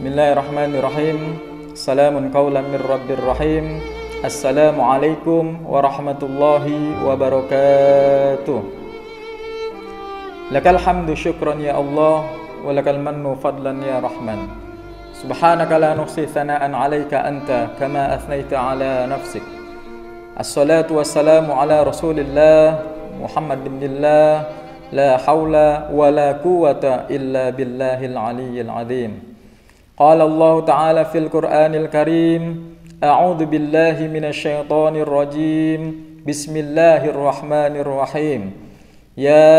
Bismillahirrahmanirrahim. Salamun qawlan min rabbir rahim. Assalamualaikum warahmatullahi wabarakatuh. Lakal hamdu syukran ya Allah, wa lakal mannu fadlan ya Rahman. Subhanaka la nuhsi thana'an 'alaika anta kama athnaita 'ala nafsik. Assalatu wassalamu ala Rasulillah Muhammad ibnillah, la haula wa la quwwata illa billahil aliyyil azim. Qala Allah ta'ala fil Qur'anil Karim, a'udzu billahi minasyaitonir rajim. Bismillahirrahmanirrahim. Ya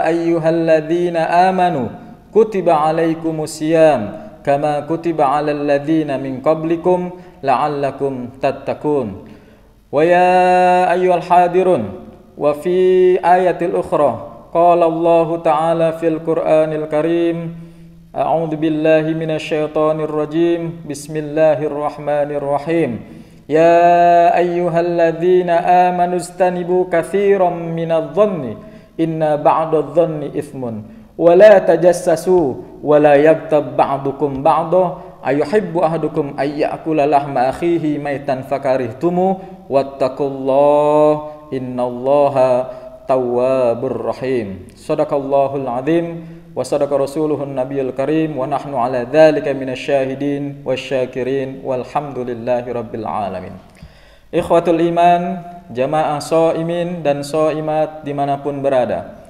ayyuhalladzina amanu kutiba alaikumusiyam kama kutiba alal ladzina min qablikum la'allakum tattaqun. Wa ya ayyuhal hadirun. Wa fi ayatil ukhra qala Allah ta'ala fil Qur'anil Karim, a'udzu billahi minasyaitonir rajim. Bismillahirrahmanirrahim. Ya ayyuhalladzina amanu istanibu katsiran minadh-dhanni inna ba'dadh-dhanni itsmun wa la tajassasu wa la yaghtab ba'dukum ba'dahu ayuhibbu ahadukum ay ya'kula lahma akhihi maitan fakarihtumu wattaqullaha innallaha tawwabur rahim. Shadaqallahul azim wa sadaqa rasuluhun nabiyul karim wa nahnu ala dzalika minasyahidin wasyakirin walhamdulillahi rabbil alamin. Ikhwatul iman, jamaah shaimin dan shaimat dimanapun berada,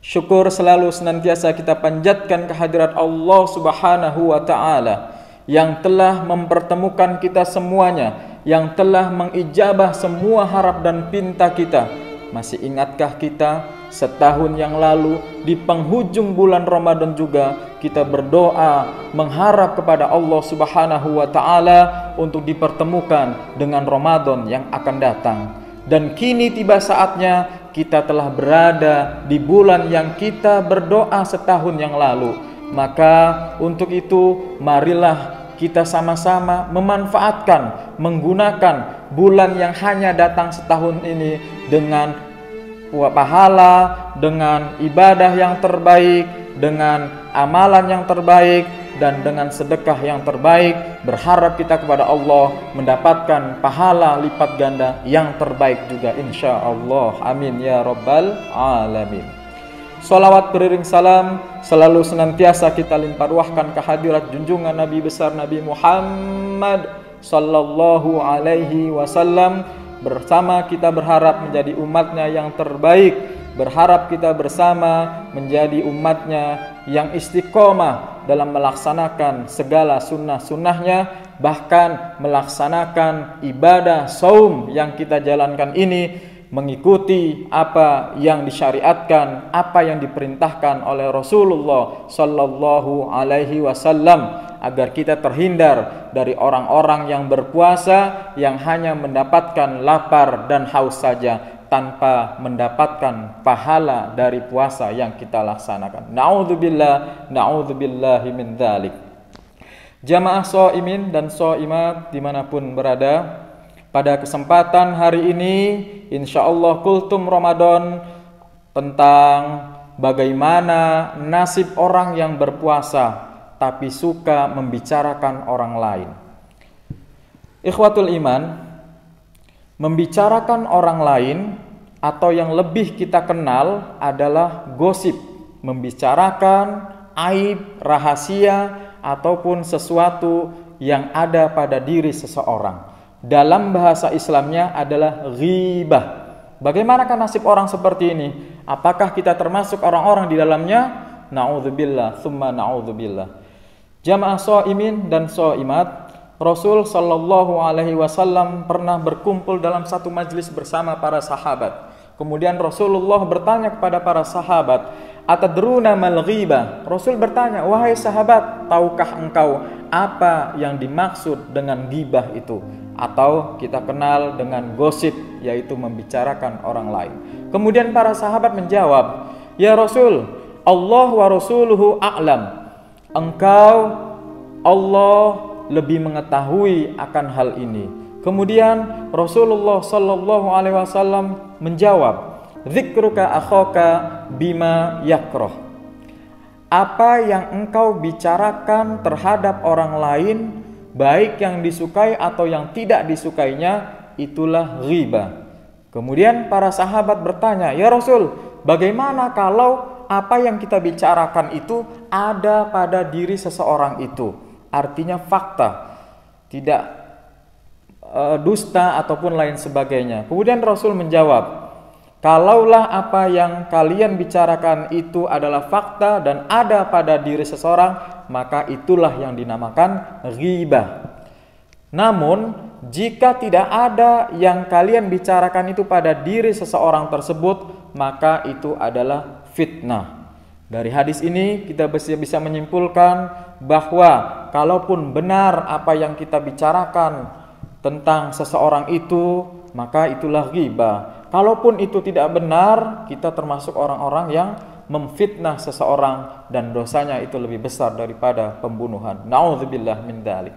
syukur selalu senantiasa kita panjatkan kehadirat Allah Subhanahu wa ta'ala yang telah mempertemukan kita semuanya, yang telah mengijabah semua harap dan pinta kita. Masih ingatkah kita setahun yang lalu di penghujung bulan Ramadan juga kita berdoa mengharap kepada Allah Subhanahu wa ta'ala untuk dipertemukan dengan Ramadan yang akan datang. Dan kini tiba saatnya kita telah berada di bulan yang kita berdoa setahun yang lalu. Maka untuk itu marilah kita sama-sama memanfaatkan, menggunakan bulan yang hanya datang setahun ini dengan pahala, dengan ibadah yang terbaik, dengan amalan yang terbaik, dan dengan sedekah yang terbaik. Berharap kita kepada Allah mendapatkan pahala lipat ganda yang terbaik juga insya Allah. Amin ya rabbal alamin. Salawat beriring salam selalu senantiasa kita limpahkan kehadirat junjungan Nabi besar Nabi Muhammad sallallahu alaihi wasallam. Bersama kita berharap menjadi umatnya yang terbaik, berharap kita bersama menjadi umatnya yang istiqomah dalam melaksanakan segala sunnah-sunnahnya, bahkan melaksanakan ibadah saum yang kita jalankan ini mengikuti apa yang disyariatkan, apa yang diperintahkan oleh Rasulullah sallallahu alaihi wasallam, agar kita terhindar dari orang-orang yang berpuasa yang hanya mendapatkan lapar dan haus saja tanpa mendapatkan pahala dari puasa yang kita laksanakan. Na'udzubillah, na'udzubillahi min dzalik. Jamaah shaimin dan shaimat dimanapun berada, pada kesempatan hari ini insyaallah kultum Ramadan tentang bagaimana nasib orang yang berpuasa tapi suka membicarakan orang lain. Ikhwatul iman, membicarakan orang lain atau yang lebih kita kenal adalah gosip, membicarakan aib, rahasia ataupun sesuatu yang ada pada diri seseorang. Dalam bahasa Islamnya adalah ghibah. Bagaimanakah nasib orang seperti ini? Apakah kita termasuk orang-orang di dalamnya? Na'udzubillah, tsumma na'udzubillah. Jamaah shaimin dan shaimat, Rasul sallallahu alaihi wasallam pernah berkumpul dalam satu majlis bersama para sahabat. Kemudian Rasulullah bertanya kepada para sahabat, "Atadruna mal ghibah?" Rasul bertanya, "Wahai sahabat, tahukah engkau apa yang dimaksud dengan ghibah itu?" Atau kita kenal dengan gosip, yaitu membicarakan orang lain. Kemudian para sahabat menjawab, "Ya Rasul, Allah wa rasuluhu a'lam." Engkau, Allah lebih mengetahui akan hal ini. Kemudian Rasulullah sallallahu alaihi wasallam menjawab, "Dzikruka akhaka bima yakrah." apa yang engkau bicarakan terhadap orang lain, baik yang disukai atau yang tidak disukainya, itulah ghibah. Kemudian para sahabat bertanya, ya Rasul, bagaimana kalau apa yang kita bicarakan itu ada pada diri seseorang itu? Artinya fakta, tidak dusta ataupun lain sebagainya. Kemudian Rasul menjawab, kalaulah apa yang kalian bicarakan itu adalah fakta dan ada pada diri seseorang, maka itulah yang dinamakan ghibah. Namun, jika tidak ada yang kalian bicarakan itu pada diri seseorang tersebut, maka itu adalah fitnah. Dari hadis ini kita bisa menyimpulkan bahwa kalaupun benar apa yang kita bicarakan tentang seseorang itu, maka itulah ghibah. Kalaupun itu tidak benar, kita termasuk orang-orang yang memfitnah seseorang dan dosanya itu lebih besar daripada pembunuhan. Na'udzubillah min dzalik.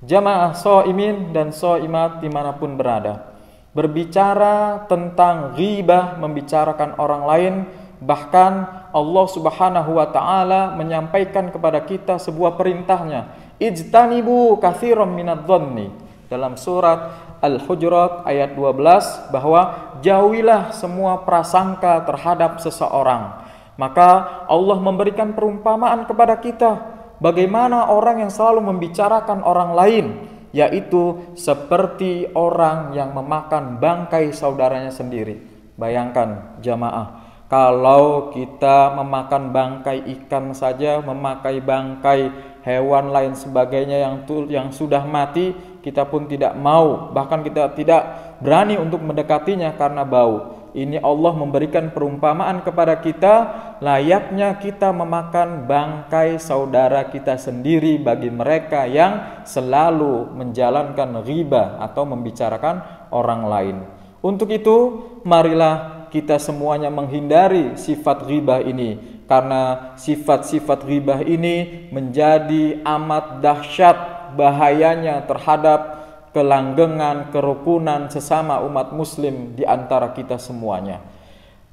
Jamaah shaimin dan shaimat dimanapun berada, berbicara tentang ghibah, membicarakan orang lain, bahkan Allah Subhanahu wa ta'ala menyampaikan kepada kita sebuah perintahnya, ijtanibu katsiran minadh-dhanni, dalam surat Al-Hujurat ayat 12, bahwa jauhilah semua prasangka terhadap seseorang. Maka Allah memberikan perumpamaan kepada kita bagaimana orang yang selalu membicarakan orang lain, yaitu seperti orang yang memakan bangkai saudaranya sendiri. Bayangkan jamaah, kalau kita memakan bangkai ikan saja, memakai bangkai hewan lain sebagainya yang sudah mati, kita pun tidak mau, bahkan kita tidak berani untuk mendekatinya karena bau. Ini Allah memberikan perumpamaan kepada kita, layaknya kita memakan bangkai saudara kita sendiri bagi mereka yang selalu menjalankan ghibah atau membicarakan orang lain. Untuk itu, marilah kita semuanya menghindari sifat ghibah ini, karena sifat-sifat ghibah ini menjadi amat dahsyat bahayanya terhadap kelanggengan, kerukunan sesama umat muslim di antara kita semuanya.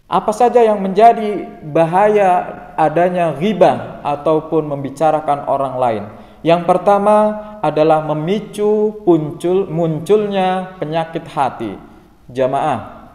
Apa saja yang menjadi bahaya adanya ghibah ataupun membicarakan orang lain? Yang pertama adalah memicu munculnya penyakit hati. Jamaah,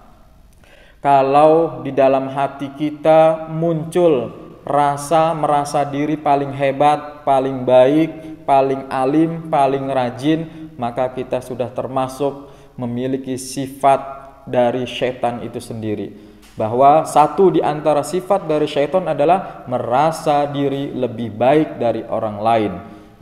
kalau di dalam hati kita muncul rasa merasa diri paling hebat, paling baik, paling alim, paling rajin, maka kita sudah termasuk memiliki sifat dari syaitan itu sendiri. Bahwa satu di antara sifat dari syaitan adalah merasa diri lebih baik dari orang lain.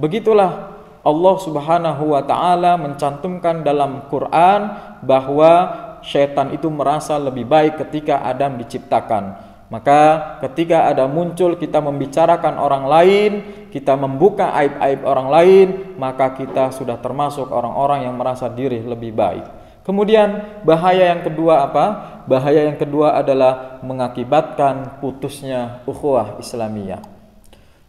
Begitulah Allah Subhanahu wa ta'ala mencantumkan dalam Quran bahwa syaitan itu merasa lebih baik ketika Adam diciptakan. Maka ketika ada muncul kita membicarakan orang lain, kita membuka aib-aib orang lain, maka kita sudah termasuk orang-orang yang merasa diri lebih baik. Kemudian bahaya yang kedua apa? Bahaya yang kedua adalah mengakibatkan putusnya ukhuwah Islamiyah.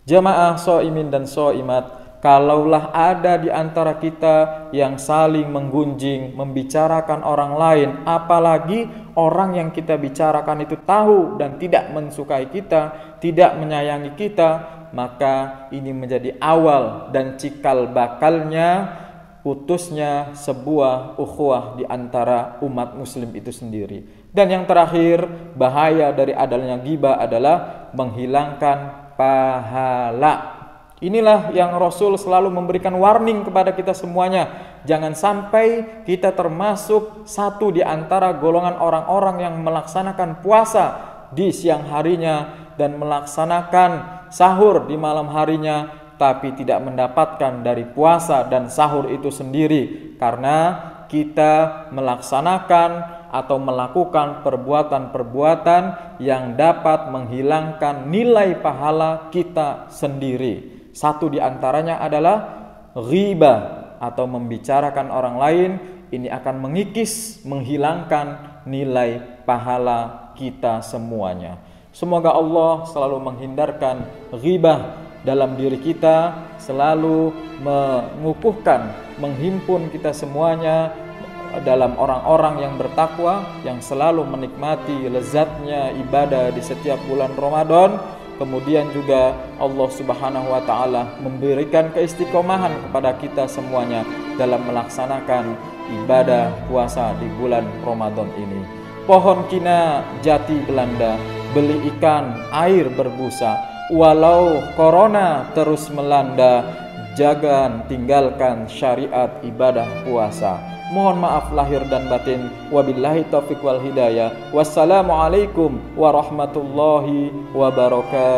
Jamaah shaimin dan shaimat, kalaulah ada di antara kita yang saling menggunjing, membicarakan orang lain, apalagi orang yang kita bicarakan itu tahu dan tidak mensukai kita, tidak menyayangi kita, maka ini menjadi awal dan cikal bakalnya putusnya sebuah ukhuwah di antara umat muslim itu sendiri. Dan yang terakhir, bahaya dari adanya ghibah adalah menghilangkan pahala. Inilah yang Rasul selalu memberikan warning kepada kita semuanya. Jangan sampai kita termasuk satu di antara golongan orang-orang yang melaksanakan puasa di siang harinya dan melaksanakan sahur di malam harinya, tapi tidak mendapatkan dari puasa dan sahur itu sendiri, karena kita melaksanakan atau melakukan perbuatan-perbuatan yang dapat menghilangkan nilai pahala kita sendiri. Satu di antaranya adalah ghibah atau membicarakan orang lain. Ini akan mengikis, menghilangkan nilai pahala kita semuanya. Semoga Allah selalu menghindarkan ghibah dalam diri kita, selalu mengukuhkan, menghimpun kita semuanya dalam orang-orang yang bertakwa, yang selalu menikmati lezatnya ibadah di setiap bulan Ramadan. Kemudian juga Allah Subhanahu wa taala memberikan keistiqomahan kepada kita semuanya dalam melaksanakan ibadah puasa di bulan Ramadan ini. Pohon kina jati Belanda, beli ikan air berbusa. Walau corona terus melanda, jangan tinggalkan syariat ibadah puasa. Mohon maaf lahir dan batin. Wabillahi taufiq wal hidayah. Wassalamualaikum warahmatullahi wabarakatuh.